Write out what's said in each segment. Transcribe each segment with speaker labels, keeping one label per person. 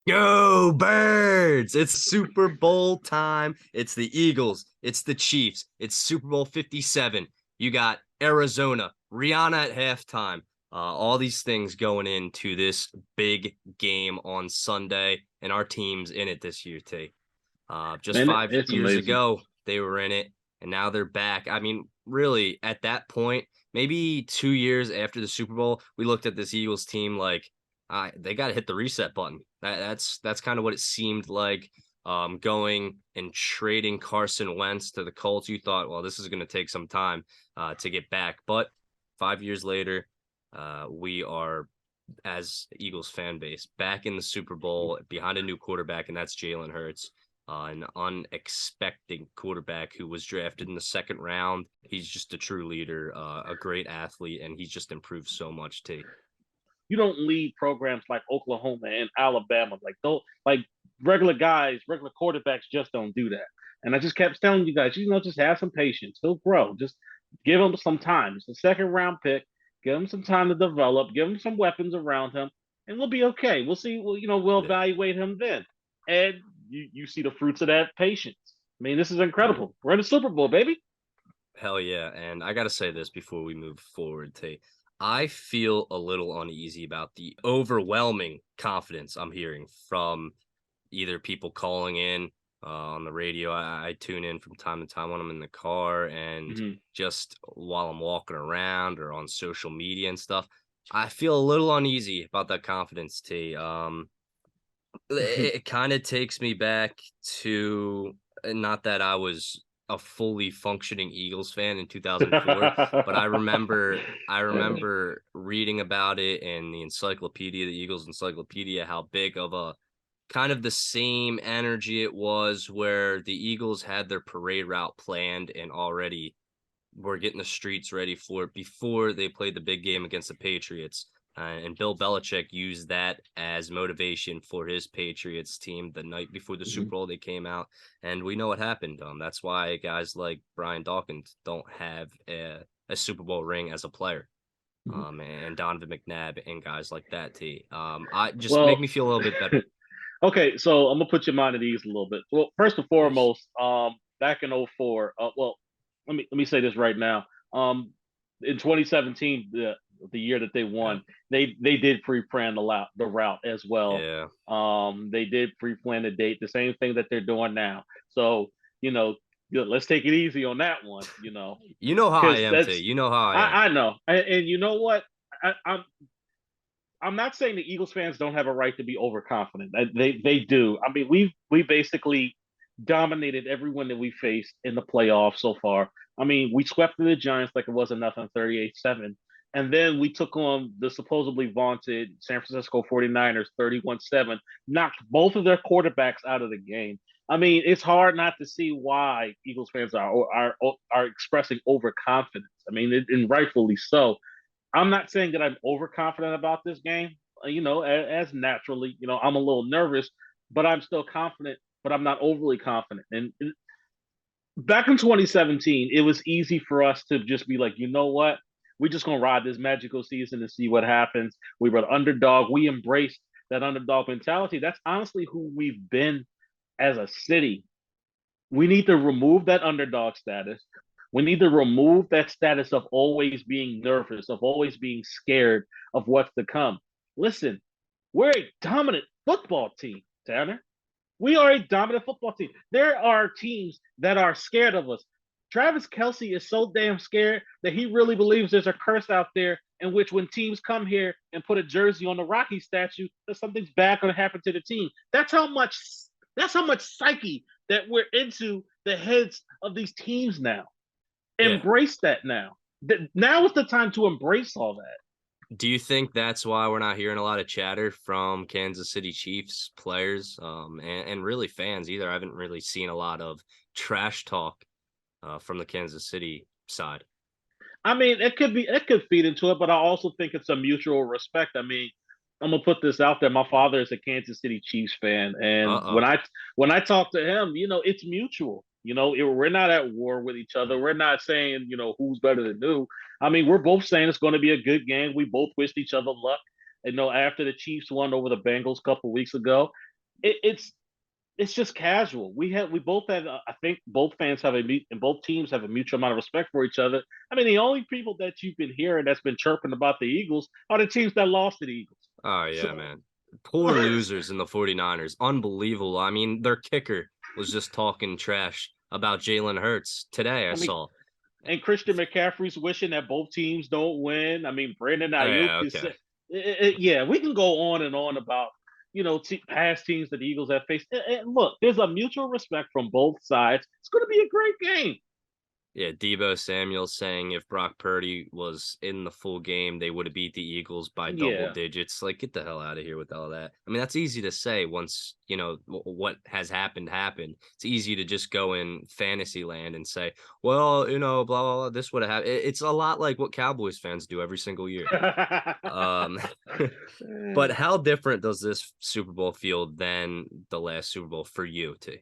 Speaker 1: Go Birds! It's Super Bowl time. It's the Eagles. It's the Chiefs. It's Super Bowl 57. You got Arizona, Rihanna at halftime. All these things going into this big game on Sunday, and our team's in it this year, T. Just
Speaker 2: Man,
Speaker 1: 5 years
Speaker 2: amazing.
Speaker 1: ago, they were in it, and now they're back. I mean, really, at that point, maybe 2 years after the Super Bowl, we looked at this Eagles team like they got to hit the reset button. That's kind of what it seemed like. Going and trading Carson Wentz to the Colts, you thought, well, this is going to take some time to get back. But 5 years later, we are, as Eagles fan base, back in the Super Bowl behind a new quarterback, and that's Jalen Hurts, an unexpected quarterback who was drafted in the second round. He's just a true leader, a great athlete, and he's just improved so much too.
Speaker 2: You don't lead programs like Oklahoma and Alabama. Like those, like regular guys, regular quarterbacks just don't do that. And I just kept telling you guys, just have some patience. He'll grow. Just give him some time. It's a second round pick. Give him some time to develop. Give him some weapons around him, and we'll be okay. We'll see. We'll
Speaker 1: Yeah.
Speaker 2: evaluate him then. And you see the fruits of that patience. I mean, this is incredible. We're in the Super Bowl, baby.
Speaker 1: Hell yeah. And I got to say this before we move forward, Tay. I feel a little uneasy about the overwhelming confidence I'm hearing from either people calling in on the radio. I tune in from time to time when I'm in the car and
Speaker 2: Mm-hmm.
Speaker 1: just while I'm walking around or on social media and stuff. I feel a little uneasy about that confidence, T. It kind of takes me back to not that I was a fully functioning Eagles fan in 2004, but I remember reading about it in the encyclopedia, the Eagles encyclopedia, how big of a kind of the same energy it was where the Eagles had their parade route planned and already were getting the streets ready for it before they played the big game against the Patriots. And Bill Belichick used that as motivation for his Patriots team the night before the Super Bowl. They came out, and we know what happened. That's why guys like Brian Dawkins don't have a Super Bowl ring as a player. And Donovan McNabb and guys like that. T. I just make
Speaker 2: Well,
Speaker 1: me feel a little bit better,
Speaker 2: okay, so I'm gonna put your mind at ease a little bit. Well, first and
Speaker 1: please.
Speaker 2: foremost, back in '04, well, let me say this right now. In 2017, the year that they
Speaker 1: Yeah,
Speaker 2: won, they did pre-plan the route as well.
Speaker 1: yeah.
Speaker 2: They did pre-plan the date, the same thing that they're doing now. So you know, let's take it easy on that one.
Speaker 1: You know how I
Speaker 2: Because
Speaker 1: am, T.
Speaker 2: that's
Speaker 1: You know how I am.
Speaker 2: I know, and you know what, I'm not saying the Eagles fans don't have a right to be overconfident. They do. I mean, we basically dominated everyone that we faced in the playoffs so far. I mean, we swept the Giants like it wasn't nothing, 38-7. And then we took on the supposedly vaunted San Francisco 49ers 31-7, knocked both of their quarterbacks out of the game. I mean, it's hard not to see why Eagles fans are expressing overconfidence. I mean, and rightfully so. I'm not saying that I'm overconfident about this game. As naturally, I'm a little nervous, but I'm still confident. But I'm not overly confident. And back in 2017, it was easy for us to just be like, you know what? We're just gonna ride this magical season and see what happens. We were the underdog. We embraced that underdog mentality. That's honestly who we've been as a city. We need to remove that underdog status. We need to remove that status of always being nervous, of always being scared of what's to come. Listen, we're a dominant football team, Tanner. We are a dominant football team. There are teams that are scared of us. Travis Kelsey is so damn scared that he really believes there's a curse out there in which when teams come here and put a jersey on the Rocky statue, that something's bad going to happen to the team. That's how much psyche that we're into the heads of these teams now.
Speaker 1: Yeah.
Speaker 2: Embrace that now. Now is the time to embrace all that.
Speaker 1: Do you think that's why we're not hearing a lot of chatter from Kansas City Chiefs players, and really fans either? I haven't really seen a lot of trash talk from the Kansas City side.
Speaker 2: I mean, it could feed into it, but I also think it's a mutual respect. I mean, I'm gonna put this out there. My father is a Kansas City Chiefs fan, and when
Speaker 1: Uh-oh.
Speaker 2: I talk to him, it's mutual. We're not at war with each other. We're not saying who's better than who. I mean, we're both saying it's going to be a good game. We both wished each other luck. After the Chiefs won over the Bengals a couple weeks ago, it's just casual. We both have I think both fans have and both teams have a mutual amount of respect for each other. I mean, the only people that you've been hearing that's been chirping about the Eagles are the teams that lost to the Eagles.
Speaker 1: Oh yeah,
Speaker 2: So
Speaker 1: man. Poor losers in the 49ers. Unbelievable. I mean, their kicker was just talking trash about Jalen Hurts today, I
Speaker 2: I mean,
Speaker 1: saw.
Speaker 2: and Christian McCaffrey's wishing that both teams don't win. I mean, Brandon
Speaker 1: Oh,
Speaker 2: Ayuk
Speaker 1: yeah,
Speaker 2: is
Speaker 1: okay.
Speaker 2: yeah. We can go on and on about past teams that the Eagles have faced. And look, there's a mutual respect from both sides. It's going to be a great game.
Speaker 1: Yeah, Debo Samuel saying if Brock Purdy was in the full game, they would have beat the Eagles by double
Speaker 2: Yeah.
Speaker 1: digits. Like, get the hell out of here with all that. I mean, that's easy to say once, what has happened. It's easy to just go in fantasy land and say, well, blah, blah, blah, this would have happened. It's a lot like what Cowboys fans do every single year. Um, but how different does this Super Bowl feel than the last Super Bowl for you, T?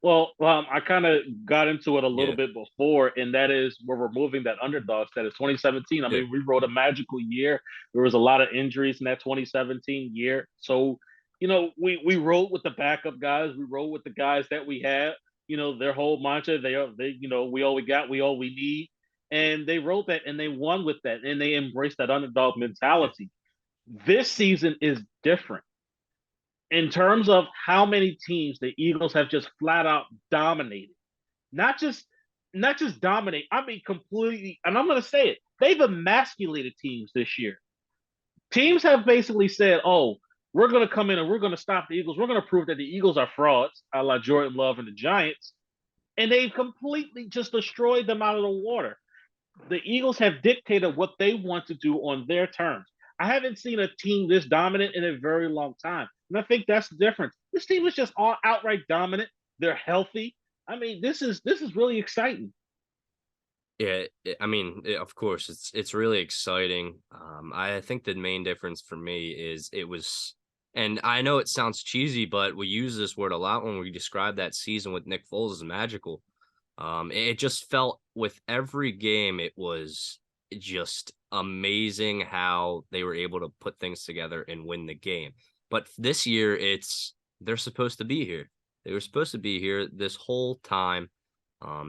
Speaker 2: Well, I kind of got into it a little
Speaker 1: Yeah,
Speaker 2: bit before, and that is we're removing that underdog status. 2017. I
Speaker 1: yeah,
Speaker 2: mean, we wrote a magical year. There was a lot of injuries in that 2017 year, so we rode with the backup guys. We rode with the guys that we had. Their whole mantra. They we all we got, we all we need, and they wrote that, and they won with that, and they embraced that underdog
Speaker 1: yeah.
Speaker 2: mentality. This season is different in terms of how many teams the Eagles have just flat out dominated. Not just not just dominate. I mean completely. And I'm going to say it. They've emasculated teams this year. Teams have basically said, "Oh, we're going to come in and we're going to stop the Eagles. We're going to prove that the Eagles are frauds, a la Jordan Love and the Giants." And they've completely just destroyed them out of the water. The Eagles have dictated what they want to do on their terms. I haven't seen a team this dominant in a very long time. And I think that's the difference. This team is just all outright dominant. They're healthy. I mean, this is really exciting.
Speaker 1: Yeah, I mean, of course, it's really exciting. I think the main difference for me is it was, and I know it sounds cheesy, but we use this word a lot when we describe that season with Nick Foles as magical. It just felt with every game, it was just amazing how they were able to put things together and win the game. But this year, they're supposed to be here. They were supposed to be here this whole time.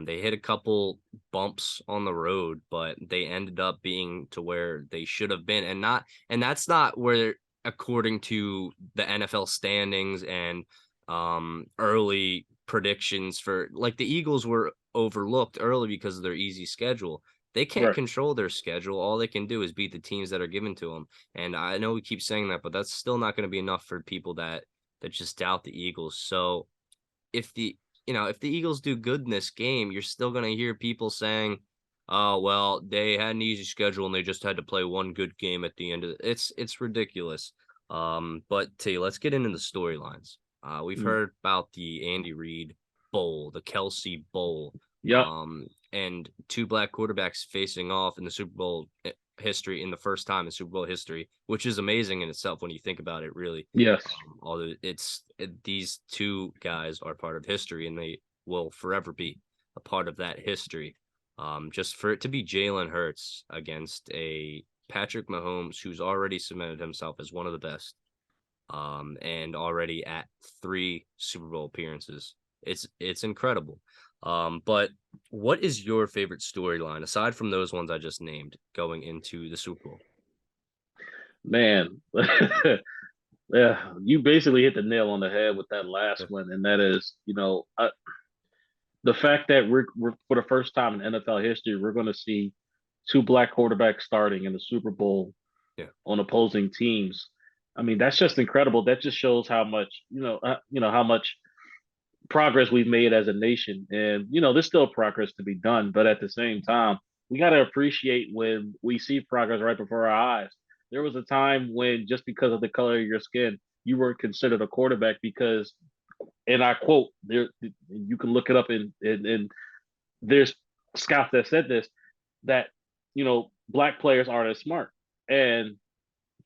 Speaker 1: They hit a couple bumps on the road, but they ended up being to where they should have been, and that's not where, according to the NFL standings and early predictions for like the Eagles were overlooked early because of their easy schedule. They can't
Speaker 2: Right.
Speaker 1: control their schedule. All they can do is beat the teams that are given to them. And I know we keep saying that, but that's still not going to be enough for people that just doubt the Eagles. So if the if the Eagles do good in this game, you're still going to hear people saying, "Oh, well, they had an easy schedule and they just had to play one good game at the end of it." It's ridiculous. But T, let's get into the storylines. We've
Speaker 2: Mm.
Speaker 1: heard about the Andy Reid Bowl, the Kelsey Bowl,
Speaker 2: Yep.
Speaker 1: and two black quarterbacks facing off in the Super Bowl history in the first time in Super Bowl history, which is amazing in itself when you think about it, really.
Speaker 2: Yes.
Speaker 1: Although these two guys are part of history and they will forever be a part of that history. Just for it to be Jalen Hurts against a Patrick Mahomes, who's already cemented himself as one of the best, and already at 3 Super Bowl appearances. It's incredible. But what is your favorite storyline aside from those ones I just named going into the Super Bowl?
Speaker 2: Man. Yeah, you basically hit the nail on the head with that last
Speaker 1: Yeah,
Speaker 2: one, and that is, the fact that we're for the first time in NFL history, we're going to see two black quarterbacks starting in the Super Bowl
Speaker 1: yeah,
Speaker 2: on opposing teams. I mean, that's just incredible. That just shows how much how much progress we've made as a nation, and there's still progress to be done. But at the same time, we got to appreciate when we see progress right before our eyes. There was a time when just because of the color of your skin, you weren't considered a quarterback because, and I quote, there you can look it up and there's scouts that said this that black players aren't as smart, and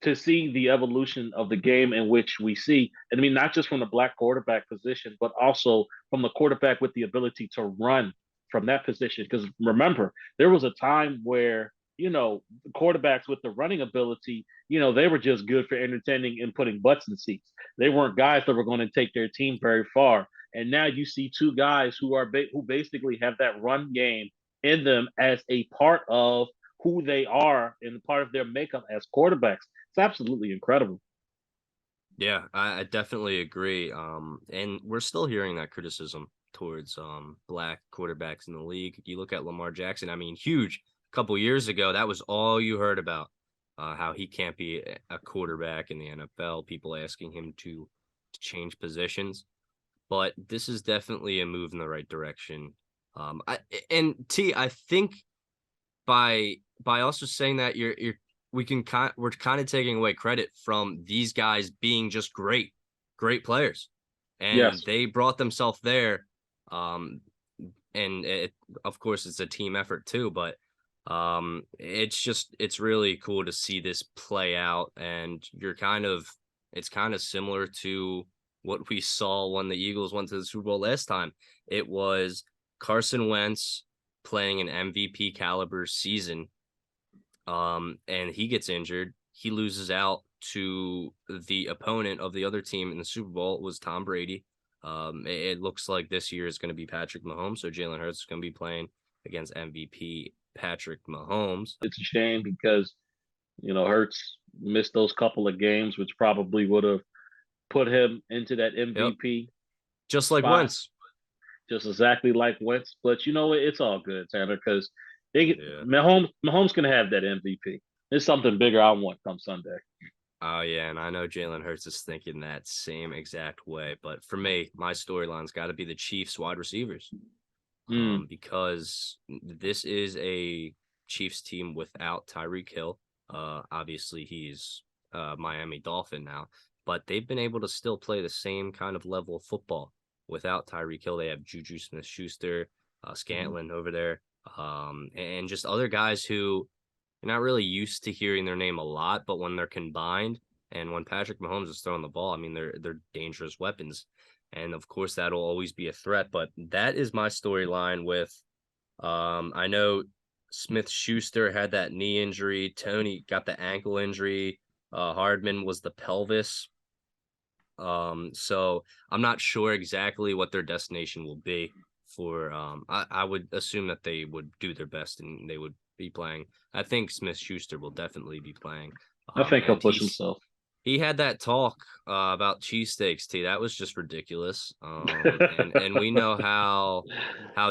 Speaker 2: to see the evolution of the game in which we see, and I mean, not just from the black quarterback position, but also from the quarterback with the ability to run from that position. Because remember, there was a time where quarterbacks with the running ability, they were just good for entertaining and putting butts in seats. They weren't guys that were going to take their team very far. And now you see two guys who basically have that run game in them as a part of who they are and part of their makeup as quarterbacks. It's absolutely incredible.
Speaker 1: Yeah, I definitely agree. And we're still hearing that criticism towards black quarterbacks in the league. You look at Lamar Jackson, I mean, huge. A couple years ago, that was all you heard about. How he can't be a quarterback in the NFL, people asking him to change positions. But this is definitely a move in the right direction. I think by also saying that we're kind of taking away credit from these guys being just great players, and
Speaker 2: Yes.
Speaker 1: they brought themselves there. Um, and of course it's a team effort too, but it's really cool to see this play out, and it's kind of similar to what we saw when the Eagles went to the Super Bowl last time. It was Carson Wentz playing an MVP caliber season, and he gets injured. He loses out to the opponent of the other team in the Super Bowl. It was Tom Brady. It looks like this year is going to be Patrick Mahomes. So Jalen Hurts is going to be playing against MVP Patrick Mahomes.
Speaker 2: It's a shame because, Hurts missed those couple of games, which probably would have put him into that
Speaker 1: Yep.
Speaker 2: MVP
Speaker 1: Just like
Speaker 2: spot,
Speaker 1: Wentz.
Speaker 2: just exactly like Wentz. But you know what? It's all good, Tanner, because
Speaker 1: Yeah.
Speaker 2: Mahomes can have that MVP. There's something bigger I want come Sunday.
Speaker 1: Oh yeah, and I know Jalen Hurts is thinking that same exact way. But for me, my storyline's got to be the Chiefs wide receivers,
Speaker 2: Mm.
Speaker 1: because this is a Chiefs team without Tyreek Hill. Obviously he's Miami Dolphin now, but they've been able to still play the same kind of level of football without Tyreek Hill. They have Juju Smith-Schuster,
Speaker 2: Mm.
Speaker 1: Scantlin over there, and just other guys who you're not really used to hearing their name a lot, but when they're combined and when Patrick Mahomes is throwing the ball, I mean they're dangerous weapons. And of course that'll always be a threat, but that is my storyline with I know Smith Schuster had that knee injury, Tony got the ankle injury, Hardman was the pelvis. So I'm not sure exactly what their destination will be for I would assume that they would do their best and they would be playing. I think Smith Schuster will definitely be playing.
Speaker 2: I think he'll
Speaker 1: And
Speaker 2: push himself.
Speaker 1: he had that talk about cheesesteaks, T. That was just ridiculous. And we know how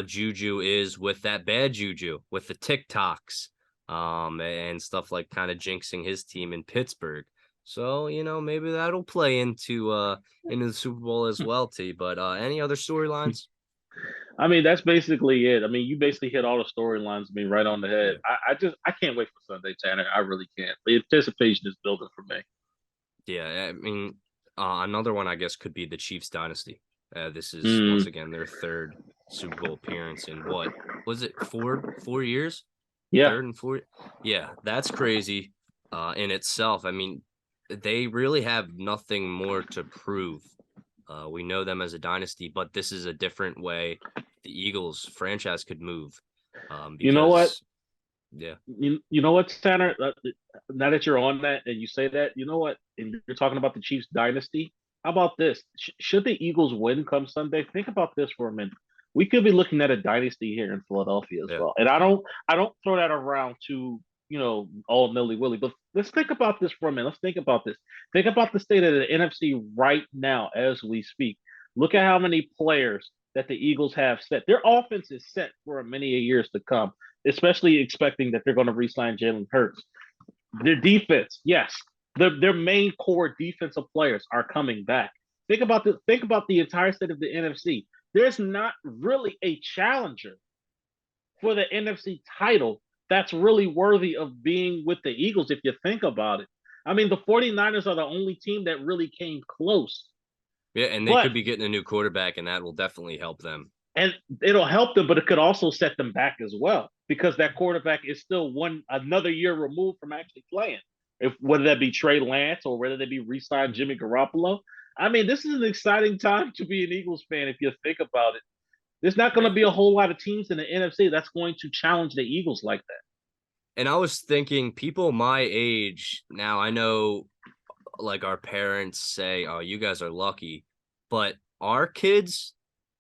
Speaker 1: Juju is with that bad Juju, with the TikToks, and stuff like kind of jinxing his team in Pittsburgh. So, maybe that'll play into the Super Bowl as well, T. But any other storylines?
Speaker 2: I mean, that's basically it. I mean, you basically hit all the storylines. I mean, right on the head.
Speaker 1: Yeah.
Speaker 2: I can't wait for Sunday, Tanner. I really can't. The anticipation is building for me.
Speaker 1: Yeah, I mean, another one I guess could be the Chiefs dynasty. This is once
Speaker 2: Mm.
Speaker 1: again their third Super Bowl appearance in what was it, four years?
Speaker 2: Yeah.
Speaker 1: Third and fourth. Yeah, that's crazy in itself. I mean, they really have nothing more to prove. We know them as a dynasty, but this is a different way the Eagles franchise could move.
Speaker 2: You know what?
Speaker 1: Because yeah,
Speaker 2: You know what, Tanner? Now that you're on that and you say that, you know what? And you're talking about the Chiefs dynasty. How about this? Should the Eagles win come Sunday? Think about this for a minute. We could be looking at a dynasty here in Philadelphia as
Speaker 1: yeah,
Speaker 2: well. And I don't throw that around to all nilly willy. But let's think about this for a minute. Let's think about this. Think about the state of the NFC right now as we speak. Look at how many players that the Eagles have set. Their offense is set for many years to come, especially expecting that they're going to re-sign Jalen Hurts. Their defense, yes, their main core defensive players are coming back. Think about the entire state of the NFC. There's not really a challenger for the NFC title that's really worthy of being with the Eagles if you think about it. I mean, the 49ers are the only team that really came close.
Speaker 1: yeah, and they
Speaker 2: But
Speaker 1: could be getting a new quarterback, and that will definitely help them.
Speaker 2: and it'll help them, but it could also set them back as well because that quarterback is still another year removed from actually playing. If whether that be Trey Lance or whether they be re-signed Jimmy Garoppolo. I mean, this is an exciting time to be an Eagles fan if you think about it. There's not going to
Speaker 1: Yeah.
Speaker 2: be a whole lot of teams in the NFC that's going to challenge the Eagles like that.
Speaker 1: And I was thinking, people my age now, I know like our parents say, "Oh, you guys are lucky," but our kids,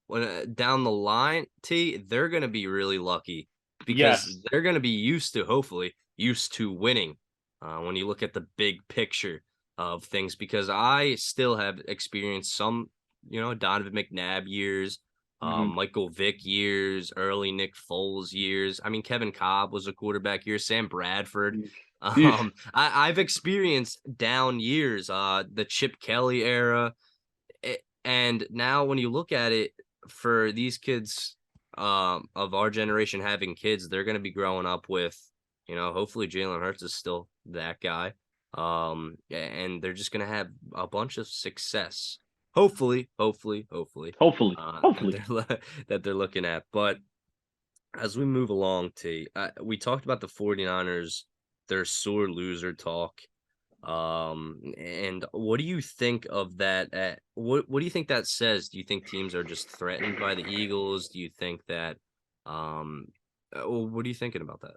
Speaker 1: when down the line, they're gonna be really lucky because
Speaker 2: Yes.
Speaker 1: they're gonna be used to, hopefully, used to winning. When you look at the big picture of things, because I still have experienced some, Donovan McNabb years,
Speaker 2: Hmm.
Speaker 1: Michael Vick years, early Nick Foles years. I mean, Kevin Cobb was a quarterback year, Sam Bradford. I've experienced down years, the Chip Kelly era, and now when you look at it, for these kids of our generation having kids, they're going to be growing up with, hopefully Jalen Hurts is still that guy. And they're just going to have a bunch of success. Hopefully,
Speaker 2: Hopefully,
Speaker 1: that
Speaker 2: hopefully.
Speaker 1: they're looking at. But as we move along, we talked about the 49ers, their sore loser talk. And what do you think of that? What do you think that says? Do you think teams are just threatened by the Eagles? Do you think that what are you thinking about that?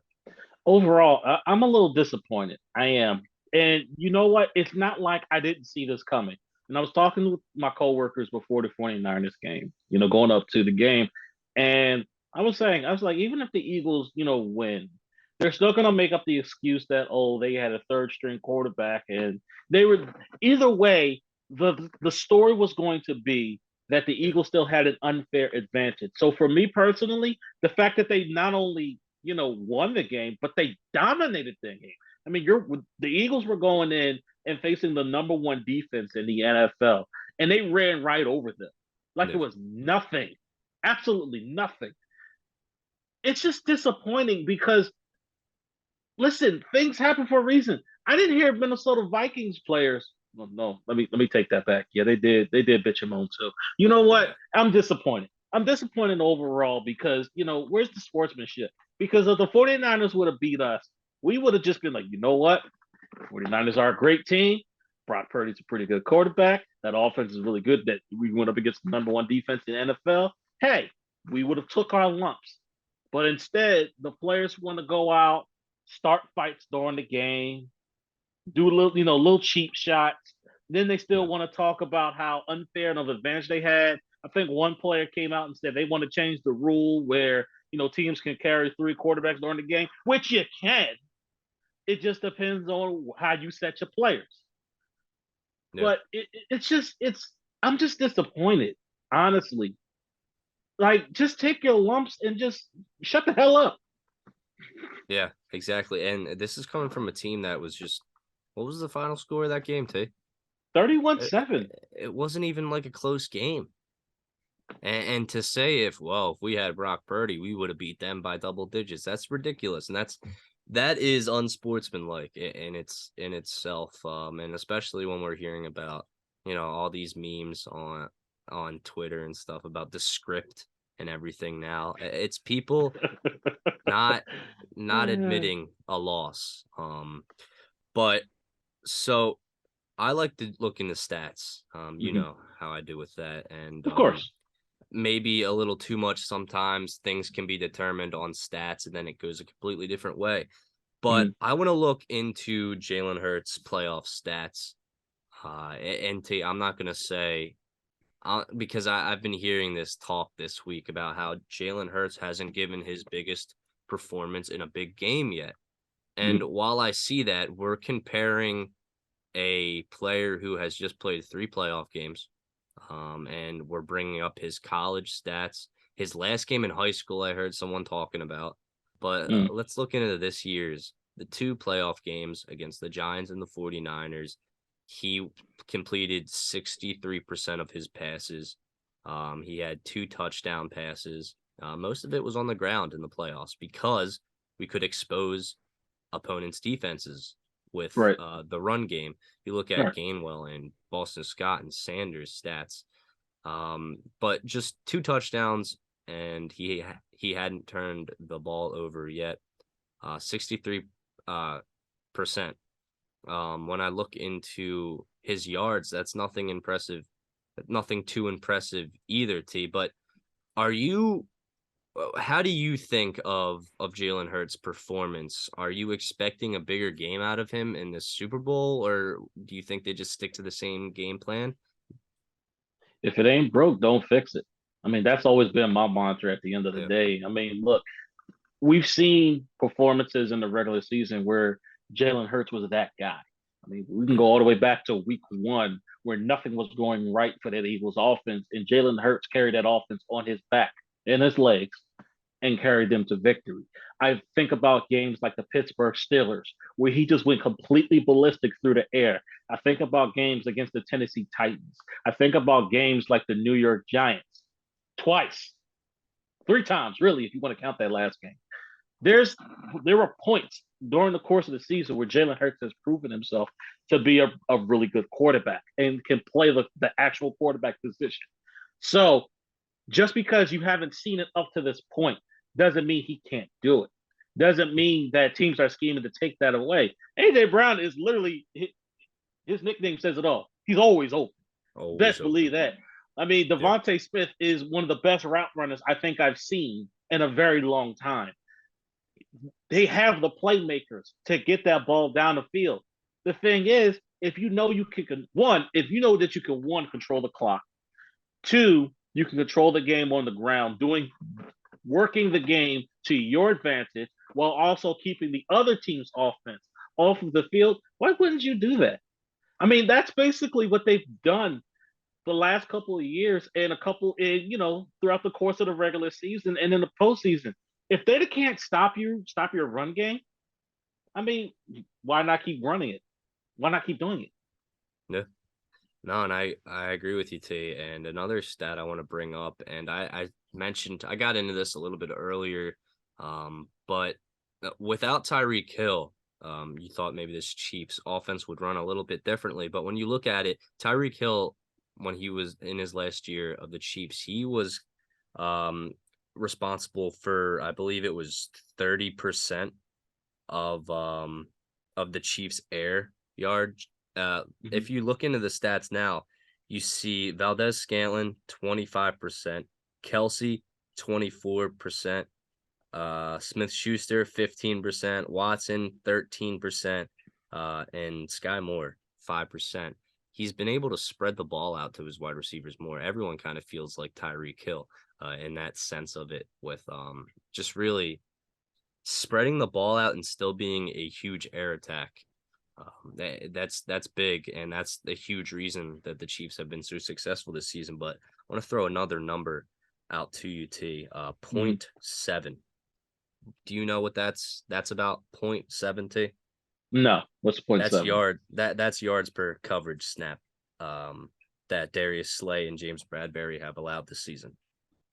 Speaker 2: Overall, I'm a little disappointed. I am. And you know what? It's not like I didn't see this coming. And I was talking with my coworkers before the 49ers game, going up to the game. And I was like, even if the Eagles, win, they're still going to make up the excuse that, oh, they had a third string quarterback. And they were, either way, the story was going to be that the
Speaker 1: Yeah,
Speaker 2: Eagles still had an unfair advantage. So for me personally, the fact that they not only won the game, but they dominated the game. I mean, the Eagles were going in and facing the number one defense in the NFL, and they ran right over them like it
Speaker 1: yeah,
Speaker 2: was nothing, absolutely nothing. It's just disappointing because listen, things happen for a reason. I didn't hear Minnesota Vikings players. Well, no, let me take that back. Yeah, they did. They did bitch and moan too. You know what?
Speaker 1: yeah,
Speaker 2: I'm disappointed. I'm disappointed overall because, where's the sportsmanship? Because if the 49ers would have beat us, we would have just been like, you know what? 49ers are a great team. Brock Purdy's a pretty good quarterback. That offense is really good. That we went up against the number one defense in the NFL. Hey, we would have took our lumps. But instead, the players want to go out, start fights during the game, do a little, little cheap shots. Then they still
Speaker 1: yeah,
Speaker 2: want to talk about how unfair of advantage they had. I think one player came out and said they want to change the rule where, teams can carry three quarterbacks during the game, which you can. It just depends on how you set your players.
Speaker 1: yeah,
Speaker 2: But I'm just disappointed, honestly. Like, just take your lumps and just shut the hell up.
Speaker 1: yeah, exactly. And this is coming from a team that was just, what was the final score of that game, T?
Speaker 2: 31-7.
Speaker 1: It wasn't even like a close game. And to say, if we had Brock Purdy, we would have beat them by double digits. That's ridiculous, and that is unsportsmanlike in itself. And especially when we're hearing about, all these memes on Twitter and stuff about the script and everything. Now it's people not admitting a loss. But so I like to look into stats. You
Speaker 2: Mhm.
Speaker 1: know how I do with that, and
Speaker 2: Of course.
Speaker 1: maybe a little too much sometimes. Things can be determined on stats, and then it goes a completely different way. But
Speaker 2: Mhm.
Speaker 1: I want to look into Jalen Hurts' playoff stats. I'm not going to say, because I've been hearing this talk this week about how Jalen Hurts hasn't given his biggest performance in a big game yet. And
Speaker 2: Mhm.
Speaker 1: while I see that, we're comparing a player who has just played 3 playoff games, and we're bringing up his college stats. His last game in high school, I heard someone talking about. But
Speaker 2: Mhm.
Speaker 1: let's look into this year's the 2 playoff games against the Giants and the 49ers. He completed 63% of his passes. He had 2 touchdown passes. Most of it was on the ground in the playoffs because we could expose opponents' defenses with
Speaker 2: Right.
Speaker 1: the run game. You look at
Speaker 2: Right.
Speaker 1: Gainwell and Boston Scott and Sanders' stats, but just 2 touchdowns, and he hadn't turned the ball over yet. 63 percent. When I look into his yards, that's nothing impressive, nothing too impressive either. T. But are you How do you think of Jalen Hurts' performance? Are you expecting a bigger game out of him in the Super Bowl, or do you think they just stick to the same game plan?
Speaker 2: If it ain't broke, don't fix it. I mean, that's always been my mantra at the end of the
Speaker 1: Yeah,
Speaker 2: day. I mean, look, we've seen performances in the regular season where Jalen Hurts was that guy. I mean, we can go
Speaker 1: yeah,
Speaker 2: all the way back to week one where nothing was going right for that Eagles offense, and Jalen Hurts carried that offense on his back and his legs and carried them to victory. I think about games like the Pittsburgh Steelers, where he just went completely ballistic through the air. I think about games against the Tennessee Titans. I think about games like the New York Giants twice, three times, really, if you want to count that last game. There's there were points during the course of the season where Jalen Hurts has proven himself to be a really good quarterback and can play the actual quarterback position. So just because you haven't seen it up to this point doesn't mean he can't do it. Doesn't mean that teams are scheming to take that away. AJ Brown is literally his nickname says it all. He's always open.
Speaker 1: always
Speaker 2: Best
Speaker 1: open.
Speaker 2: believe that. I mean,
Speaker 1: Yeah,
Speaker 2: Devontae Smith is one of the best route runners I think I've seen in a very long time. They have the playmakers to get that ball down the field. The thing is, if you know you can one, if you know that you can one control the clock, two, you can control the game on the ground, doing working the game to your advantage while also keeping the other team's offense off of the field. Why wouldn't you do that? I mean, that's basically what they've done the last couple of years and a couple in, throughout the course of the regular season and in the postseason. If they can't stop your run game, I mean, why not keep running it? Why not keep doing it?
Speaker 1: yeah. No, and I agree with you, T. And another stat I want to bring up, and I mentioned I got into this a little bit earlier, but without Tyreek Hill, you thought maybe this Chiefs offense would run a little bit differently. But when you look at it, Tyreek Hill, when he was in his last year of the Chiefs, he was um, responsible for, I believe it was 30% of um of the Chiefs air yard.
Speaker 2: Mm-hmm.
Speaker 1: If you look into the stats now, you see Valdez Scantlin 25%, Kelsey 24%, Smith Schuster 15%, Watson 13%, and Sky Moore 5%. He's been able to spread the ball out to his wide receivers more. Everyone kind of feels like Tyreek Hill in that sense of it, with just really spreading the ball out and still being a huge air attack. That's big, and that's the huge reason that the Chiefs have been so successful this season. But I want to throw another number out to you, T.
Speaker 2: Mm-hmm.
Speaker 1: 0.7. Do you know what that's about? 0.7, T.
Speaker 2: No, what's point
Speaker 1: That's
Speaker 2: seven?
Speaker 1: that's yards per coverage snap. That Darius Slay and James Bradbury have allowed this season.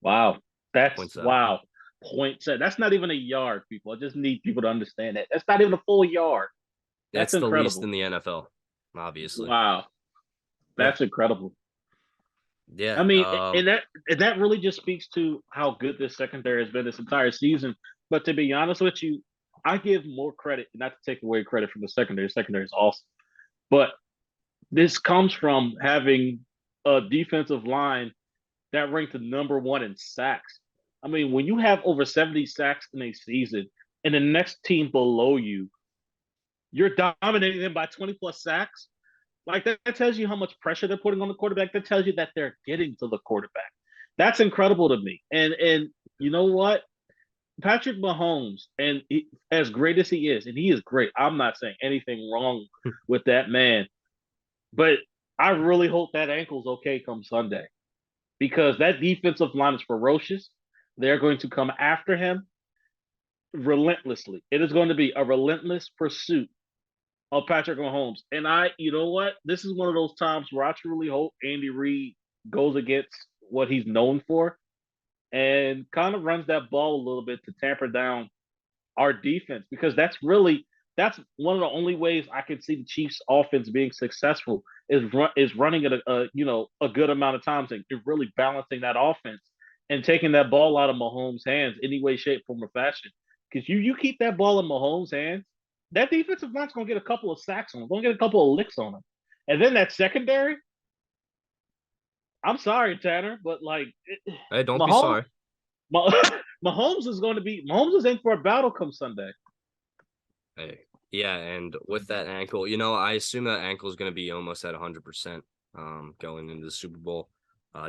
Speaker 2: Wow,
Speaker 1: Point
Speaker 2: that's
Speaker 1: seven.
Speaker 2: wow. Point seven. That's not even a yard, people. I just need people to understand that. That's not even a full yard. That's
Speaker 1: That's the least
Speaker 2: incredible.
Speaker 1: in the NFL, obviously.
Speaker 2: Wow,
Speaker 1: Yeah,
Speaker 2: that's incredible. I
Speaker 1: yeah.
Speaker 2: mean, and that really just speaks to how good this secondary has been this entire season. But to be honest with you, I give more credit, not to take away credit from the secondary. The secondary is awesome, but this comes from having a defensive line that ranked the number one in sacks. I mean, when you have over 70 sacks in a season, and the next team below you, you're dominating them by 20 plus sacks. Like that tells you how much pressure they're putting on the quarterback. That tells you that they're getting to the quarterback. That's incredible to me. And you know what? Patrick Mahomes, and as great as he is, and he is great. I'm not saying anything wrong with that man, but I really hope that ankle's okay come Sunday because that defensive line is ferocious. They're going to come after him relentlessly. It is going to be a relentless pursuit of Patrick Mahomes. And you know what? This is one of those times where I truly hope Andy Reid goes against what he's known for and kind of runs that ball a little bit to tamper down our defense because that's one of the only ways I can see the Chiefs offense being successful is running it a good amount of times and really balancing that offense and taking that ball out of Mahomes' hands any way, shape, form, or fashion. Because you keep that ball in Mahomes' hands, that defensive line's gonna get a couple of sacks on him, gonna get a couple of licks on him. And then that secondary, I'm sorry, Tanner, but like
Speaker 1: Hey, don't be
Speaker 2: Mahomes,
Speaker 1: sorry.
Speaker 2: Mahomes is in for a battle come Sunday.
Speaker 1: Hey, yeah, and with that ankle, I assume that ankle is going to be almost at 100% going into the Super Bowl,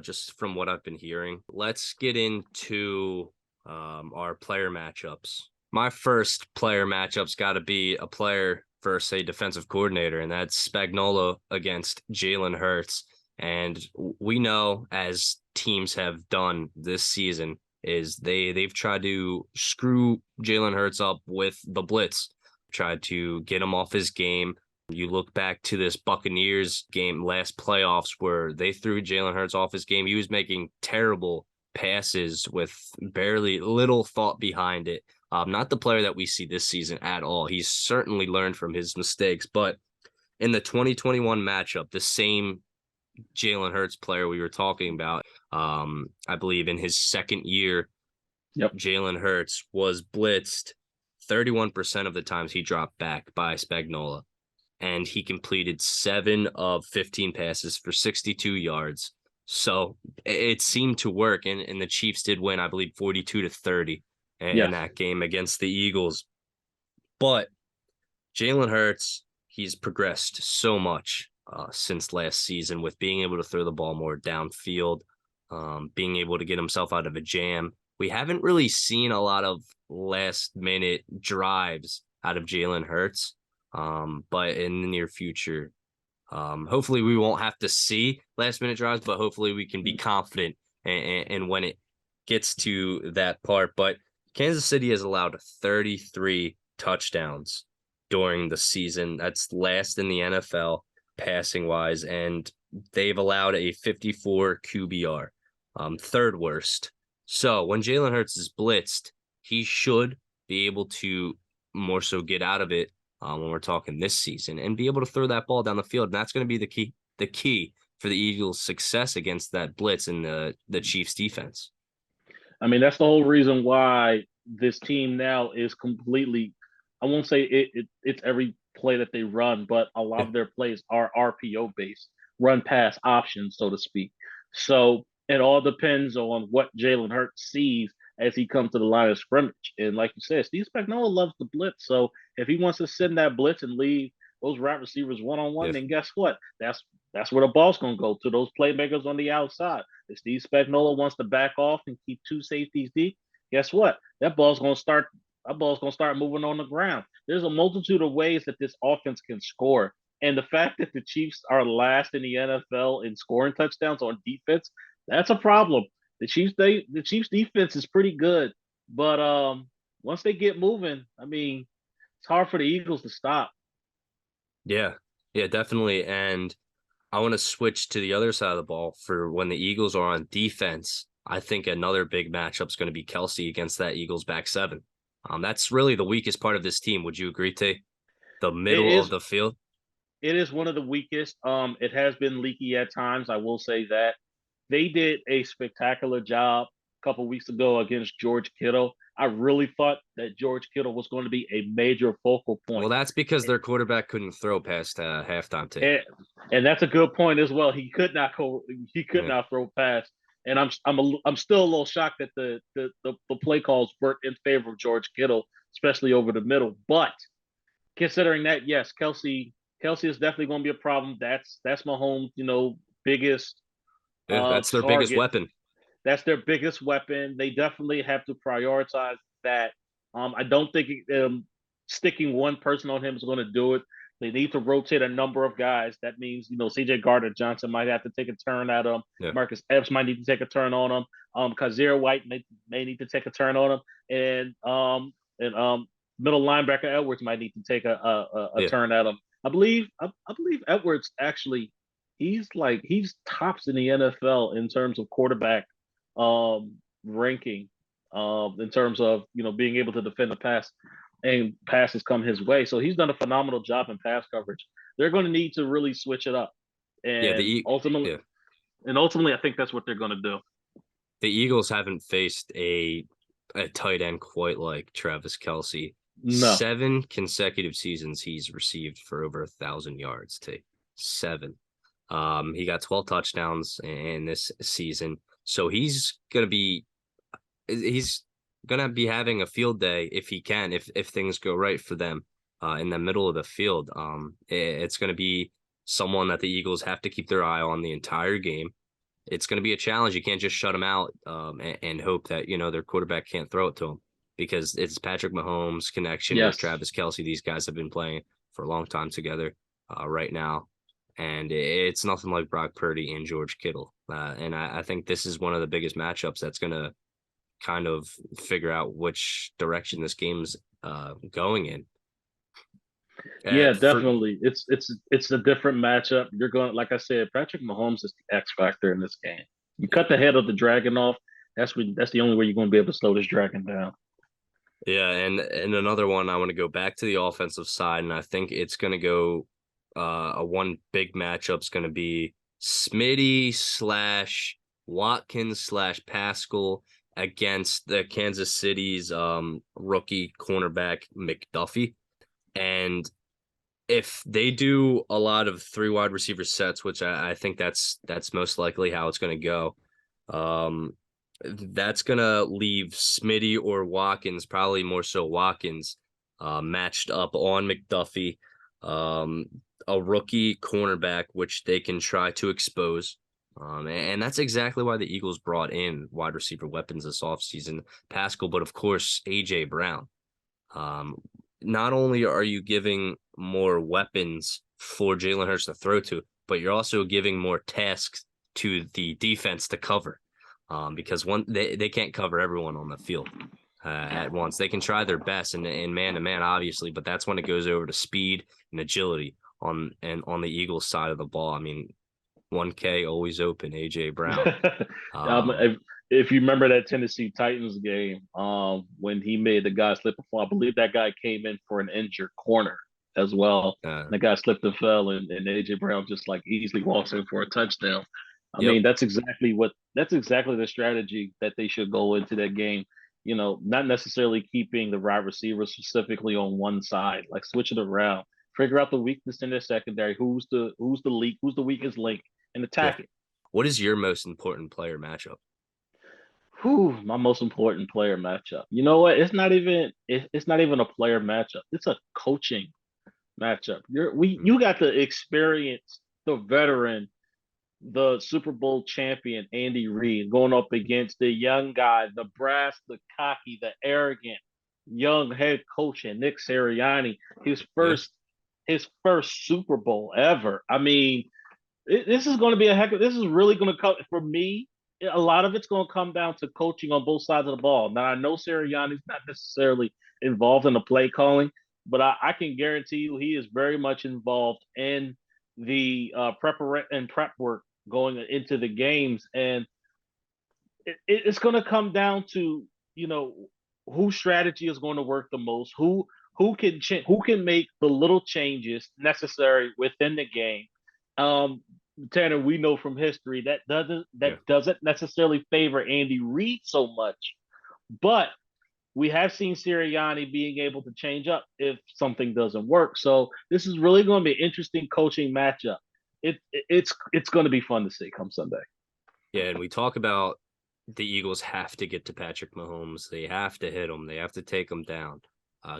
Speaker 1: just from what I've been hearing. Let's get into our player matchups. My first player matchup's got to be a player versus a defensive coordinator, and that's Spagnuolo against Jalen Hurts. And we know, as teams have done this season, is they've tried to screw Jalen Hurts up with the blitz, tried to get him off his game. You look back to this Buccaneers game last playoffs where they threw Jalen Hurts off his game. He was making terrible passes with barely little thought behind it. Not the player that we see this season at all. He's certainly learned from his mistakes, but in the 2021 matchup, the same Jalen Hurts player we were talking about, I believe in his second year,
Speaker 2: Yep.
Speaker 1: Jalen Hurts was blitzed 31% of the times he dropped back by Spagnuolo, and he completed 7 of 15 passes for 62 yards. So it seemed to work, and the Chiefs did win, I believe, 42-30 in
Speaker 2: Yes.
Speaker 1: that game against the Eagles. But Jalen Hurts, he's progressed so much since last season with being able to throw the ball more downfield, being able to get himself out of a jam. We haven't really seen a lot of last minute drives out of Jalen Hurts, but in the near future, hopefully we won't have to see last minute drives, but hopefully we can be confident and when it gets to that part. But Kansas City has allowed 33 touchdowns during the season. That's last in the NFL passing wise, and they've allowed a 54 QBR, third worst. So when Jalen Hurts is blitzed, he should be able to more so get out of it when we're talking this season and be able to throw that ball down the field. And that's going to be the key for the Eagles' success against that blitz and the Chiefs' defense.
Speaker 2: I mean, that's the whole reason why this team now is completely. I won't say it's every play that they run, but a lot
Speaker 1: Yeah.
Speaker 2: of their plays are RPO based, run pass options, so to speak. So it all depends on what Jalen Hurts sees as he comes to the line of scrimmage. And like you said, Steve Spagnuolo loves the blitz. So if he wants to send that blitz and leave those wide receivers one on one,
Speaker 1: Yeah.
Speaker 2: then guess what? That's where the ball's gonna go to those playmakers on the outside. If Steve Spagnuolo wants to back off and keep 2 safeties deep, guess what? That ball's gonna start. That ball's gonna start moving on the ground. There's a multitude of ways that this offense can score, and the fact that the Chiefs are last in the NFL in scoring touchdowns on defense, that's a problem. The Chiefs defense is pretty good, but once they get moving, I mean, it's hard for the Eagles to stop.
Speaker 1: Yeah. Yeah, definitely. And I want to switch to the other side of the ball for when the Eagles are on defense. I think another big matchup is going to be Kelsey against that Eagles back seven. That's really the weakest part of this team. Would you agree, Tay? The
Speaker 2: It
Speaker 1: middle of
Speaker 2: is
Speaker 1: the field.
Speaker 2: it is one of the weakest. It has been leaky at times. I will say that they did a spectacular job a couple weeks ago against George Kittle. I really thought that George Kittle was going to be a major focal
Speaker 1: Well,
Speaker 2: point.
Speaker 1: that's because their quarterback couldn't throw past halftime, Tay.
Speaker 2: And, and that's a good point as well. He could not go. He could
Speaker 1: Yeah.
Speaker 2: not throw past. And I'm still a little shocked that the play calls weren't in favor of George Kittle, especially over the middle. But considering that, yes, Kelsey is definitely going to be a problem. That's Mahomes, biggest
Speaker 1: Yeah, that's their biggest
Speaker 2: target.
Speaker 1: weapon.
Speaker 2: That's their biggest weapon. They definitely have to prioritize that. I don't think sticking one person on him is going to do it. They need to rotate a number of guys. That means, CJ Gardner Johnson might have to take a turn at him.
Speaker 1: Yeah.
Speaker 2: Marcus Epps might need to take a turn on him. Kazir White may need to take a turn on him. And middle linebacker Edwards might need to take a turn at him. I believe Edwards actually he's tops in the NFL in terms of quarterback ranking, in terms of being able to defend the pass and passes come his way. So he's done a phenomenal job in pass coverage. They're going to need to really switch it up,
Speaker 1: Yeah,
Speaker 2: and ultimately, I think that's what they're going to do.
Speaker 1: the Eagles haven't faced a tight end quite like Travis Kelsey.
Speaker 2: No,
Speaker 1: 7 consecutive seasons he's received for over 1,000 yards. To 7. He got 12 touchdowns in this season, so he's gonna be having a field day if he can, if things go right for them in the middle of the field. It's gonna be someone that the Eagles have to keep their eye on the entire game. It's gonna be a challenge. You can't just shut him out and hope that their quarterback can't throw it to him because it's Patrick Mahomes' connection with
Speaker 2: Yes.
Speaker 1: Travis Kelce. These guys have been playing for a long time together right now. And it's nothing like Brock Purdy and George Kittle. And I think this is one of the biggest matchups that's going to kind of figure out which direction this game's going in.
Speaker 2: Yeah,
Speaker 1: For
Speaker 2: definitely. It's a different matchup. You're going, like I said, Patrick Mahomes is the X factor in this game. You cut the head of the dragon off. That's the only way you're going to be able to slow this dragon down.
Speaker 1: Yeah, and another one I want to go back to the offensive side, and I think it's going to go a one big matchup's going to be Smitty slash Watkins slash Pascal against the Kansas City's rookie cornerback McDuffie. And if they do a lot of three wide receiver sets, which I think that's most likely how it's going to go, um, that's going to leave Smitty or Watkins, probably more so Watkins, matched up on McDuffie, um, a rookie cornerback, which they can try to expose. And that's exactly why the Eagles brought in wide receiver weapons this offseason, Pascal, but of course, A.J. Brown. Um, Not only are you giving more weapons for Jalen Hurts to throw to, but you're also giving more tasks to the defense to cover. Because they can't cover everyone on the field at once. They can try their best in man to man, obviously, but that's when it goes over to speed and agility on the Eagles side of the ball. I mean, 1K always open, AJ Brown. Um,
Speaker 2: If you remember that Tennessee Titans game, when he made the guy slip and fall, I believe that guy came in for an injured corner as well.
Speaker 1: uh,
Speaker 2: And the guy slipped and fell, and AJ Brown just like easily walks in for a touchdown. I
Speaker 1: yep.
Speaker 2: mean, that's exactly the strategy that they should go into that game. Not necessarily keeping the wide receiver specifically on one side, like switch it around, figure out the weakness in their secondary, who's the weakest link, and
Speaker 1: Yeah.
Speaker 2: attack it.
Speaker 1: What is your most important player matchup?
Speaker 2: Whew, my most important player matchup. You know what? It's not even a player matchup. It's a coaching matchup.
Speaker 1: Mm,
Speaker 2: You got to experience the veteran, the Super Bowl champion Andy Reid going up against the young guy, the brass, the cocky, the arrogant young head coach and Nick Sirianni. His
Speaker 1: yeah.
Speaker 2: first his first Super Bowl ever. I mean, this is going to be this is really going to come for me. A lot of it's going to come down to coaching on both sides of the ball. Now I know Sirianni's not necessarily involved in the play calling, but I can guarantee you he is very much involved in the prep work going into the games, and it's going to come down to whose strategy is going to work the most, who can make the little changes necessary within the game. Um, Tanner, we know from history that doesn't
Speaker 1: Yeah.
Speaker 2: necessarily favor Andy Reid so much, but we have seen Sirianni being able to change up if something doesn't work. So this is really going to be an interesting coaching matchup. It's going to be fun to see come Sunday.
Speaker 1: Yeah, and we talk about the Eagles have to get to Patrick Mahomes. They have to hit him. They have to take him down,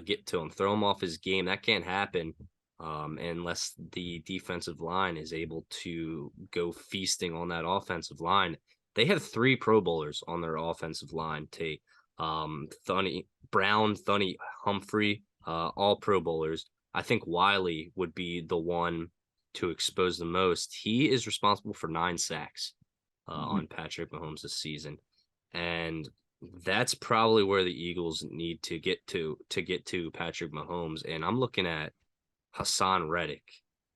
Speaker 1: get to him, throw him off his game. That can't happen unless the defensive line is able to go feasting on that offensive line. They have three Pro Bowlers on their offensive line. Thunny Brown, Thunny Humphrey, all Pro Bowlers. I think Wiley would be the one to expose the most. He is responsible for 9 sacks on Patrick Mahomes this season, and that's probably where the Eagles need to get to Patrick Mahomes. And I'm looking at Hassan Reddick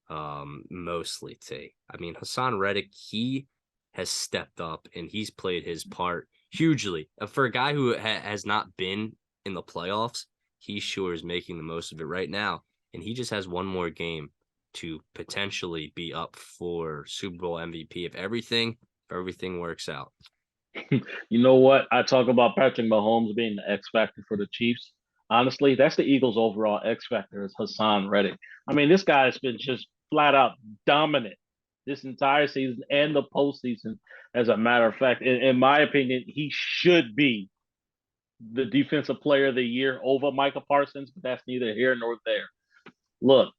Speaker 1: mostly today. I mean, Hassan Reddick, he has stepped up and he's played his part hugely. For a guy who has not been in the playoffs, he sure is making the most of it right now. And he just has one more game to potentially be up for Super Bowl MVP if everything works out.
Speaker 2: You know what? I talk about Patrick Mahomes being the X factor for the Chiefs. Honestly, that's the Eagles' overall X factor is Hassan Reddick. I mean, this guy has been just flat out dominant this entire season and the postseason. As a matter of fact, in my opinion, he should be the defensive player of the year over Micah Parsons, but that's neither here nor there. Look,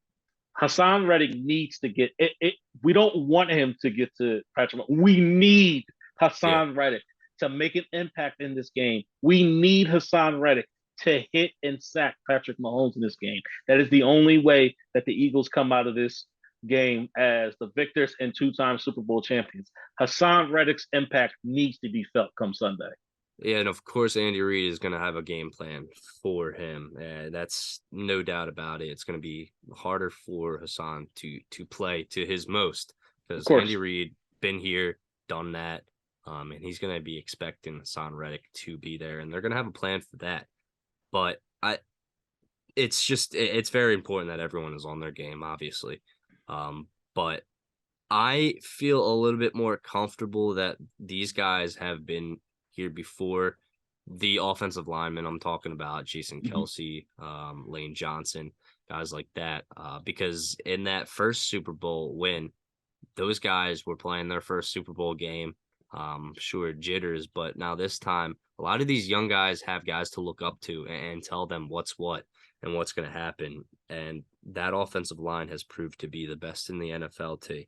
Speaker 2: Hassan Reddick needs to get it. We don't want him to get to Patrick. We need
Speaker 1: Yeah.
Speaker 2: Hassan Reddick to make an impact in this game. We need Hassan Reddick to hit and sack Patrick Mahomes in this game. That is the only way that the Eagles come out of this game as the victors and two-time Super Bowl champions. Hassan Reddick's impact needs to be felt come Sunday.
Speaker 1: Yeah, and of course, Andy Reid is going to have a game plan for him. That's no doubt about it. It's going to be harder for Hassan to play to his most
Speaker 2: Of
Speaker 1: because Andy
Speaker 2: course,
Speaker 1: Reid been here, done that, and he's going to be expecting Hassan Reddick to be there, and they're going to have a plan for that. But it's very important that everyone is on their game, obviously. But I feel a little bit more comfortable that these guys have been here before. The offensive linemen I'm talking about, Jason
Speaker 2: mm-hmm.
Speaker 1: Kelsey, Lane Johnson, guys like that. Because in that first Super Bowl win, those guys were playing their first Super Bowl game. Sure, jitters, but now this time, a lot of these young guys have guys to look up to and tell them what's what and what's going to happen. And that offensive line has proved to be the best in the NFL.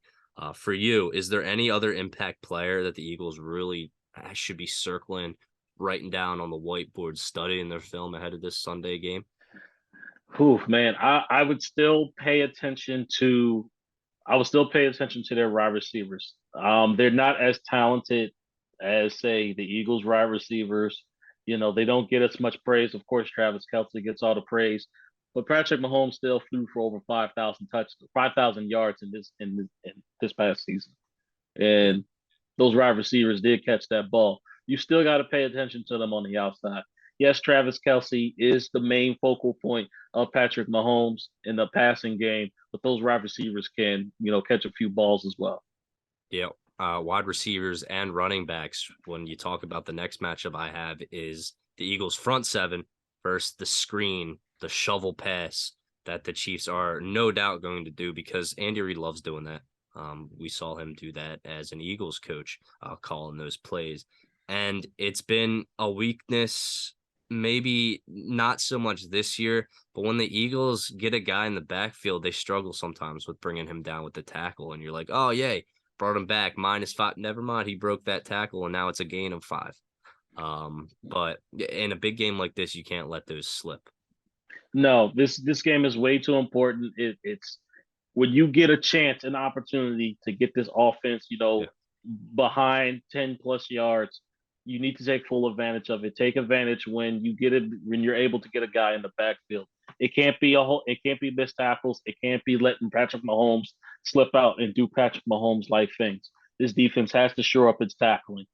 Speaker 1: For you, is there any other impact player that the Eagles really should be circling, writing down on the whiteboard, studying their film ahead of this Sunday game?
Speaker 2: Whew, man, I would still pay attention to their wide receivers. They're not as talented as, say, the Eagles' wide receivers. You know, they don't get as much praise. Of course, Travis Kelce gets all the praise, but Patrick Mahomes still threw for over 5,000 yards in this past season,
Speaker 1: Yeah.
Speaker 2: and those wide receivers did catch that ball. You still got to pay attention to them on the outside. Yes, Travis Kelce is the main focal point of Patrick Mahomes in the passing game, but those wide receivers can, catch a few balls as well.
Speaker 1: Yeah. Wide receivers and running backs. When you talk about the next matchup I have is the Eagles front seven versus the screen, the shovel pass that the Chiefs are no doubt going to do because Andy Reid loves doing that. We saw him do that as an Eagles coach, calling those plays. And it's been a weakness, maybe not so much this year, but when the Eagles get a guy in the backfield, they struggle sometimes with bringing him down with the tackle. And you're like, oh, yay, brought him back -5. Never mind, he broke that tackle, and now it's a gain of 5. But in a big game like this, you can't let those slip.
Speaker 2: No, this game is way too important. It's when you get a chance, an opportunity to get this offense,
Speaker 1: Yeah.
Speaker 2: behind 10 plus yards, you need to take full advantage of it. Take advantage when you're able to get a guy in the backfield. It can't be missed tackles. It can't be letting Patrick Mahomes slip out and do Patrick Mahomes like things. This defense has to shore up its tackling.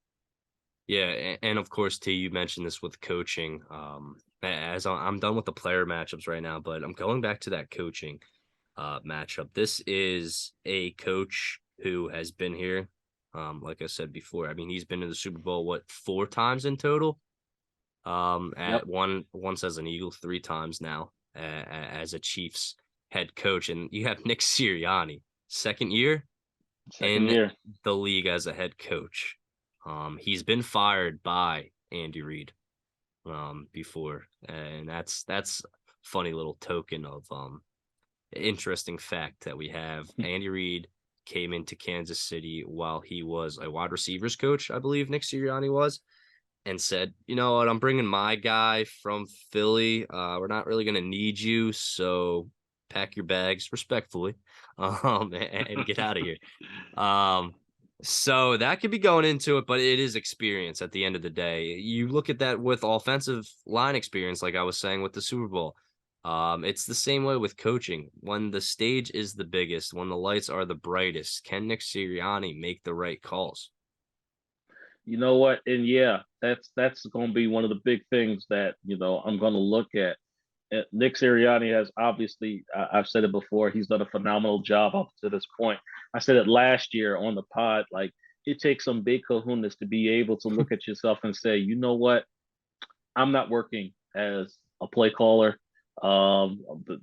Speaker 1: Yeah, and of course, T, you mentioned this with coaching. As I'm done with the player matchups right now, but I'm going back to that coaching matchup. This is a coach who has been here. Like I said before, I mean, he's been to the Super Bowl, what, 4 times in total?
Speaker 2: Yep.
Speaker 1: At once as an Eagle, 3 times now as a Chiefs head coach. And you have Nick Sirianni, second year
Speaker 2: Second
Speaker 1: in
Speaker 2: year.
Speaker 1: the league as a head coach. He's been fired by Andy Reid before, and that's funny little token of interesting fact that we have. Andy Reid came into Kansas City while he was a wide receivers coach, I believe Nick Sirianni was, and said, you know what, I'm bringing my guy from Philly. We're not really going to need you, so pack your bags respectfully and get out of here. Um, so that could be going into it, but it is experience at the end of the day. You look at that with offensive line experience, like I was saying with the Super Bowl. It's the same way with coaching. When the stage is the biggest, when the lights are the brightest, can Nick Sirianni make the right calls?
Speaker 2: You know what? And yeah, that's going to be one of the big things that I'm going to look at. Nick Sirianni has obviously, I've said it before, he's done a phenomenal job up to this point. I said it last year on the pod. Like, it takes some big kahunas to be able to look at yourself and say, you know what? I'm not working as a play caller.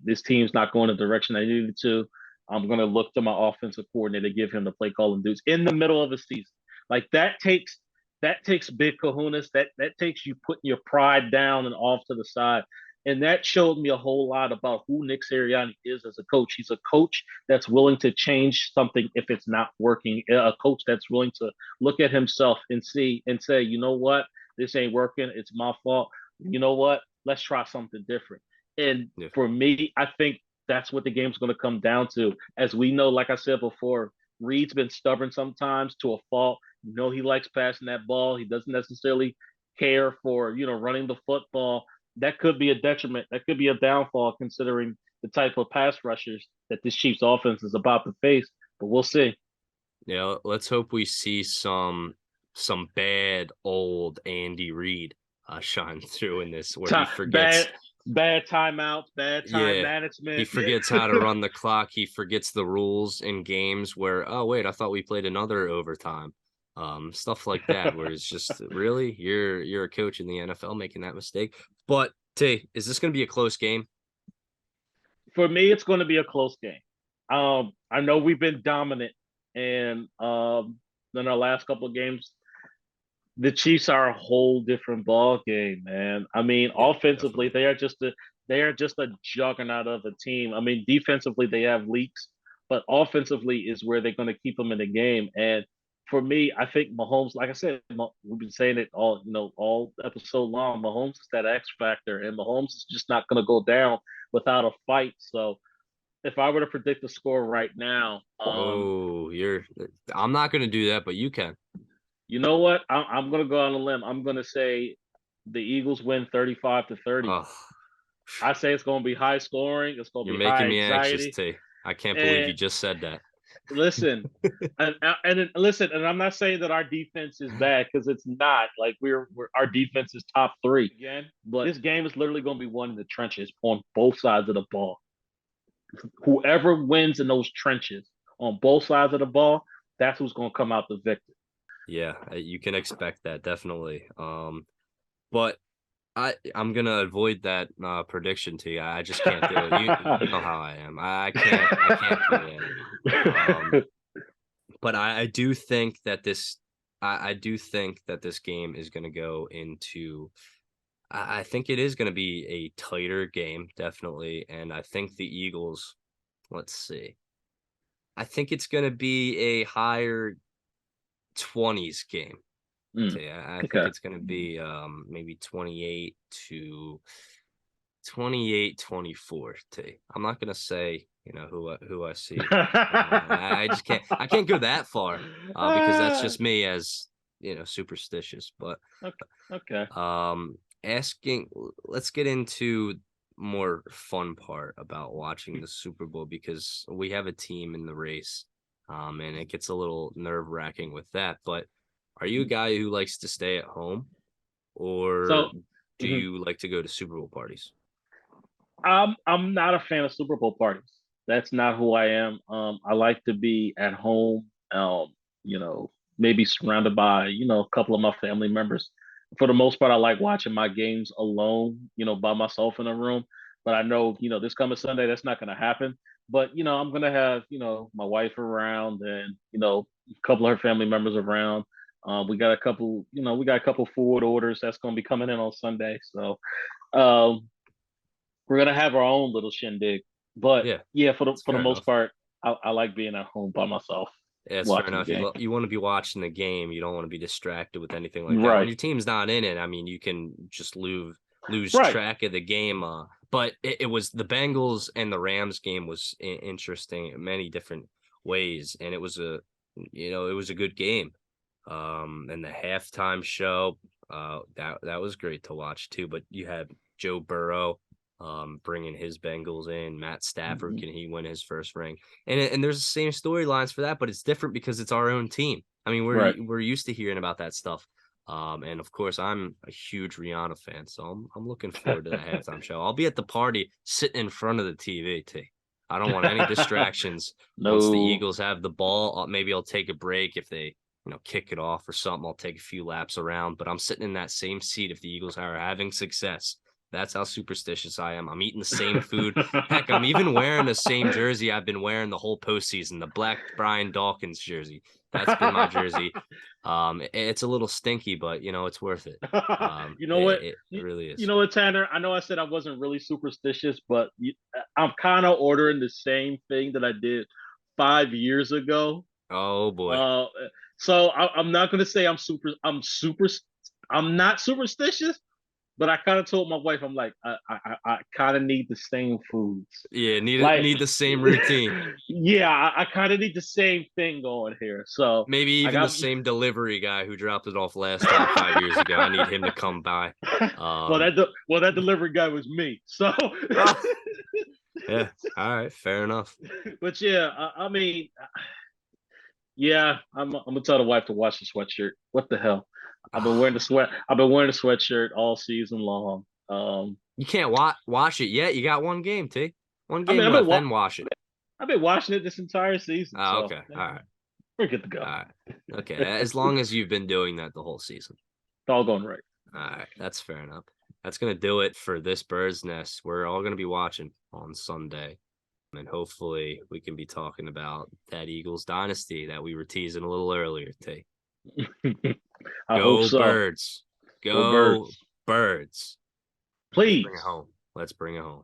Speaker 2: This team's not going the direction I needed to. I'm going to look to my offensive coordinator, give him the play calling duties in the middle of the season. Like, that takes that takes big kahunas. That takes you putting your pride down and off to the side. And that showed me a whole lot about who Nick Sirianni is as a coach. He's a coach that's willing to change something if it's not working. A coach that's willing to look at himself and see and say, you know what, this ain't working. It's my fault. You know what? Let's try something different. And
Speaker 1: Yeah.
Speaker 2: for me, I think that's what the game's going to come down to. As we know, like I said before, Reed's been stubborn sometimes to a fault. You know, he likes passing that ball. He doesn't necessarily care for, running the football. That could be a detriment. That could be a downfall considering the type of pass rushers that this Chiefs offense is about to face. But we'll see.
Speaker 1: Yeah, let's hope we see some bad old Andy Reid shine through in this where he forgets.
Speaker 2: Bad timeouts, bad time
Speaker 1: Yeah, he
Speaker 2: management.
Speaker 1: forgets how to run the clock. He forgets the rules in games where, oh wait, I thought we played another overtime. Stuff like that, where it's just really you're a coach in the NFL making that mistake. But Tay, is this going to be a close game?
Speaker 2: For me, it's going to be a close game. I know we've been dominant, and in our last couple of games, the Chiefs are a whole different ball game, man. I mean,
Speaker 1: Yeah,
Speaker 2: offensively,
Speaker 1: definitely.
Speaker 2: they are just a juggernaut of a team. I mean, defensively, they have leaks, but offensively is where they're going to keep them in the game. And for me, I think Mahomes, like I said, we've been saying it all episode long. Mahomes is that X factor, and Mahomes is just not going to go down without a fight. So if I were to predict the score right now,
Speaker 1: Oh, I'm not going to do that, but you can.
Speaker 2: you know what? I'm going to go on a limb. I'm going to say the Eagles win 35-30.
Speaker 1: Oh,
Speaker 2: I say it's going to be high scoring. It's going to
Speaker 1: you're
Speaker 2: be
Speaker 1: making
Speaker 2: high
Speaker 1: me anxious,
Speaker 2: anxiety.
Speaker 1: Tay. I can't believe
Speaker 2: And
Speaker 1: you just said that.
Speaker 2: listen, and listen, and I'm not saying that our defense is bad because it's not. Like our defense is top three again. But this game is literally going to be won in the trenches on both sides of the ball. Whoever wins in those trenches on both sides of the ball, that's who's going to come out the victor.
Speaker 1: Yeah, you can expect that definitely. But I'm gonna avoid that prediction to you. I just can't do it. You know how I am. I can't do that. But I do think that I do think that this game is gonna go into. I think it is gonna be a tighter game, definitely, and I think the Eagles. Let's see. I think it's gonna be a higher 20s game. So
Speaker 2: Mm,
Speaker 1: yeah, I think
Speaker 2: okay.
Speaker 1: it's going to be maybe 28 to 28-24. I'm not going to say, who I see. I just can't go that far because that's
Speaker 2: Ah,
Speaker 1: just me as, superstitious. But
Speaker 2: okay.
Speaker 1: asking, let's get into more fun part about watching the Super Bowl because we have a team in the race. And it gets a little nerve-wracking with that, but are you a guy who likes to stay at home or
Speaker 2: So
Speaker 1: do
Speaker 2: mhm.
Speaker 1: you like to go to Super Bowl parties?
Speaker 2: I'm not a fan of Super Bowl parties. That's not who I am. I like to be at home. You know, maybe surrounded by a couple of my family members. For the most part, I like watching my games alone. By myself in a room. But I know this coming Sunday that's not going to happen. But I'm going to have my wife around and a couple of her family members around. We got a couple food orders that's going to be coming in on Sunday. So um, we're gonna have our own little shindig. But
Speaker 1: Yeah,
Speaker 2: yeah, for the
Speaker 1: it's
Speaker 2: for the
Speaker 1: fair
Speaker 2: most
Speaker 1: enough.
Speaker 2: part, I like being at home by myself
Speaker 1: Yeah, it's fair
Speaker 2: watching the
Speaker 1: enough.
Speaker 2: game.
Speaker 1: You want to be watching the game. You don't want to be distracted with anything like that. When
Speaker 2: Right,
Speaker 1: your team's not in it, I mean, you can just lose
Speaker 2: right.
Speaker 1: track of the game. But it was the Bengals and the Rams game was interesting in many different ways, and it was a good game. And the halftime show, that was great to watch too. But you had Joe Burrow, bringing his Bengals in. Matt Stafford,
Speaker 2: Mhm.
Speaker 1: can he win his first ring? And there's the same storylines for that, but it's different because it's our own team. I mean,
Speaker 2: Right.
Speaker 1: we're used to hearing about that stuff. And of course, I'm a huge Rihanna fan, so I'm looking forward to that halftime show. I'll be at the party sitting in front of the TV. I don't want any distractions. Once the
Speaker 2: No.
Speaker 1: Eagles have the ball, maybe I'll take a break if they kick it off or something. I'll take a few laps around, but I'm sitting in that same seat if the Eagles are having success. That's how superstitious I am. I'm eating the same food. Heck, I'm even wearing the same jersey I've been wearing the whole postseason, the black Brian Dawkins jersey. That's been my jersey. It's a little stinky, but it's worth it.
Speaker 2: You know what?
Speaker 1: It really
Speaker 2: You
Speaker 1: is.
Speaker 2: know what, Tanner? I know I said I wasn't really superstitious, but I'm kind of ordering the same thing that I did 5 years ago.
Speaker 1: Oh boy.
Speaker 2: Uh, so I'm not gonna say I'm not superstitious, but I kind of told my wife, I'm like, I kind of need the same foods.
Speaker 1: Yeah,
Speaker 2: Like,
Speaker 1: need the same routine.
Speaker 2: yeah, I kind of need the same thing going here. So
Speaker 1: Maybe
Speaker 2: I
Speaker 1: even the
Speaker 2: got,
Speaker 1: same delivery guy who dropped it off last time 5 years ago. I need him to come by.
Speaker 2: well,
Speaker 1: Um,
Speaker 2: that delivery guy was me. So,
Speaker 1: oh, yeah. All right. Fair enough.
Speaker 2: but yeah, I mean, yeah, I'm gonna tell the wife to wash the sweatshirt. What the hell? I've been wearing the sweatshirt all season long.
Speaker 1: You can't wash it yet. You got one game, T. One
Speaker 2: I mean,
Speaker 1: game left, then wash it.
Speaker 2: I've been washing it this entire season,
Speaker 1: Oh,
Speaker 2: so
Speaker 1: okay. All right.
Speaker 2: we're good to go.
Speaker 1: All right. Okay. As long as you've been doing that the whole season.
Speaker 2: Doggone right.
Speaker 1: All right. That's fair enough. That's going to do it for this Bird's Nest. We're all going to be watching on Sunday. And hopefully we can be talking about that Eagles dynasty that we were teasing a little earlier, T.
Speaker 2: I hope
Speaker 1: Go
Speaker 2: so.
Speaker 1: Birds.
Speaker 2: Go
Speaker 1: Go
Speaker 2: Birds.
Speaker 1: Birds. Let's
Speaker 2: Please.
Speaker 1: bring it home. Let's bring it home.